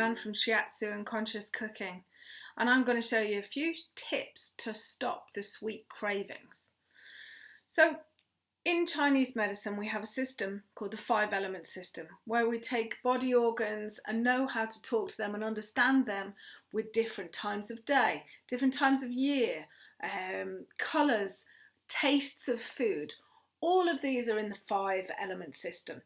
Joanne from Shiatsu and Conscious Cooking, and I'm going to show you a few tips to stop the sweet cravings. So in Chinese medicine we have a system called the 5-element system, where we take body organs and know how to talk to them and understand them with different times of day, different times of year, colours, tastes of food. All of these are in the 5-element system.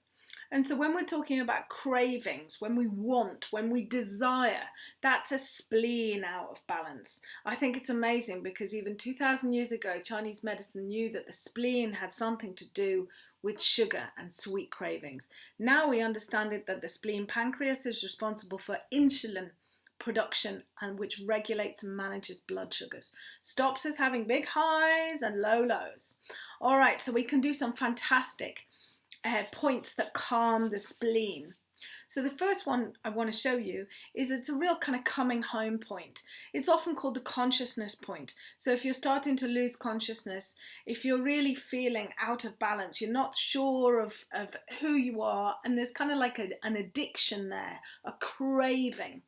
And so when we're talking about cravings, when we want, when we desire, that's a spleen out of balance. I think it's amazing because even 2,000 years ago, Chinese medicine knew that the spleen had something to do with sugar and sweet cravings. Now we understand it that the spleen pancreas is responsible for insulin production, and which regulates and manages blood sugars. Stops us having big highs and low lows. All right, so we can do some fantastic points that calm the spleen. So the first one I want to show you is it's a real kind of coming home point. It's often called the consciousness point. So if you're starting to lose consciousness, if you're really feeling out of balance, you're not sure of who you are, and there's kind of like an addiction there, a craving.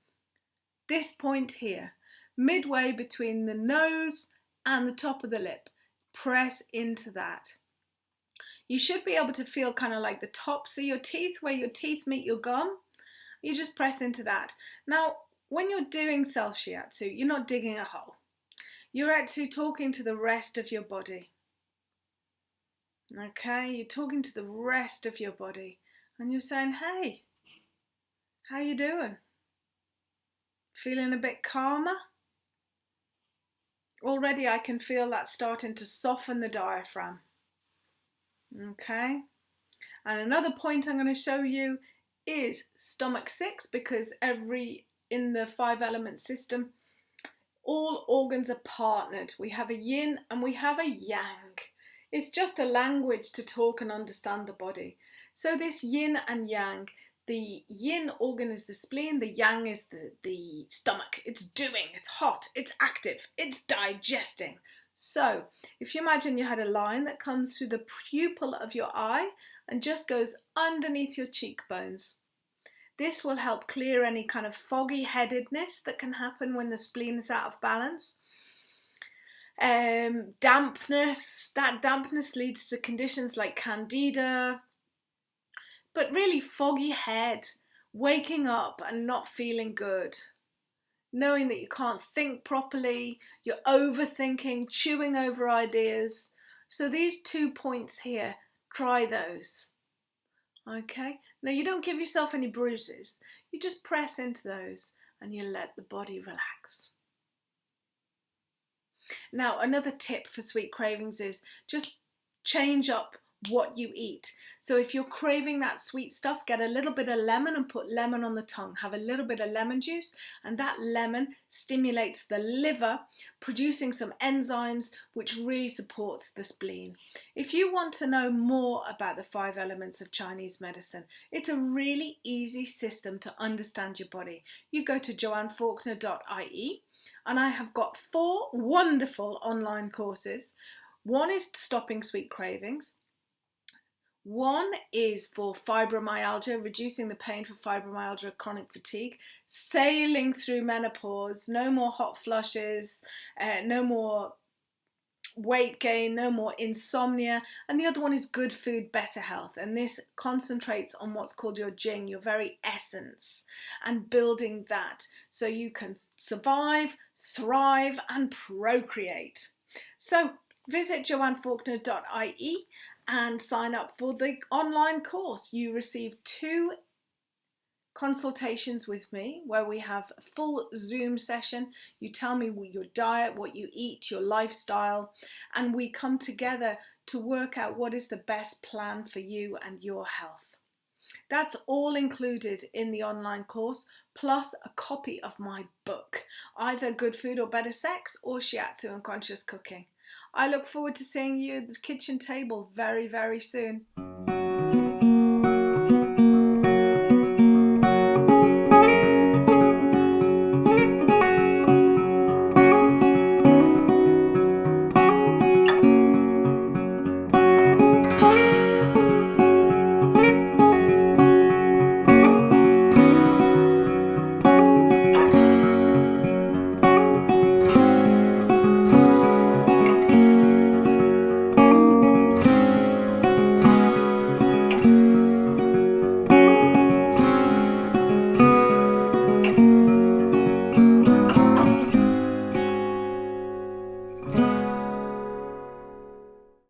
This point here, midway between the nose and the top of the lip, press into that. You should be able to feel kind of like the tops of your teeth, where your teeth meet your gum. You just press into that. Now, when you're doing self-shiatsu, you're not digging a hole. You're actually talking to the rest of your body. Okay, you're talking to the rest of your body and you're saying, hey, how you doing? Feeling a bit calmer? Already I can feel that starting to soften the diaphragm. Okay, and another point I'm going to show you is stomach 6, because in the 5-element system, all organs are partnered. We have a yin and we have a yang. It's just a language to talk and understand the body. So this yin and yang, the yin organ is the spleen, the yang is the stomach. It's doing, it's hot, it's active, it's digesting. So if you imagine you had a line that comes through the pupil of your eye and just goes underneath your cheekbones. This will help clear any kind of foggy headedness that can happen when the spleen is out of balance. Dampness, that dampness leads to conditions like candida, but really foggy head, waking up and not feeling good. Knowing that you can't think properly, you're overthinking, chewing over ideas. So these 2 points here, try those. Okay, now you don't give yourself any bruises, you just press into those and you let the body relax. Now another tip for sweet cravings is just change up what you eat. So if you're craving that sweet stuff, get a little bit of lemon and put lemon on the tongue. Have a little bit of lemon juice, and that lemon stimulates the liver, producing some enzymes which really supports the spleen. If you want to know more about the 5 elements of Chinese medicine, it's a really easy system to understand your body. You go to joannefaulkner.ie, and I have got 4 wonderful online courses. One is stopping sweet cravings. One is for fibromyalgia, reducing the pain for fibromyalgia, chronic fatigue, sailing through menopause, no more hot flushes, no more weight gain, no more insomnia. And the other one is good food, better health. And this concentrates on what's called your Jing, your very essence, and building that so you can survive, thrive, and procreate. So visit joannefaulkner.ie and sign up for the online course. You receive 2 consultations with me where we have a full Zoom session. You tell me your diet, what you eat, your lifestyle, and we come together to work out what is the best plan for you and your health. That's all included in the online course, plus a copy of my book, either Good Food or Better Sex or Shiatsu and Conscious Cooking. I look forward to seeing you at the kitchen table very, very soon.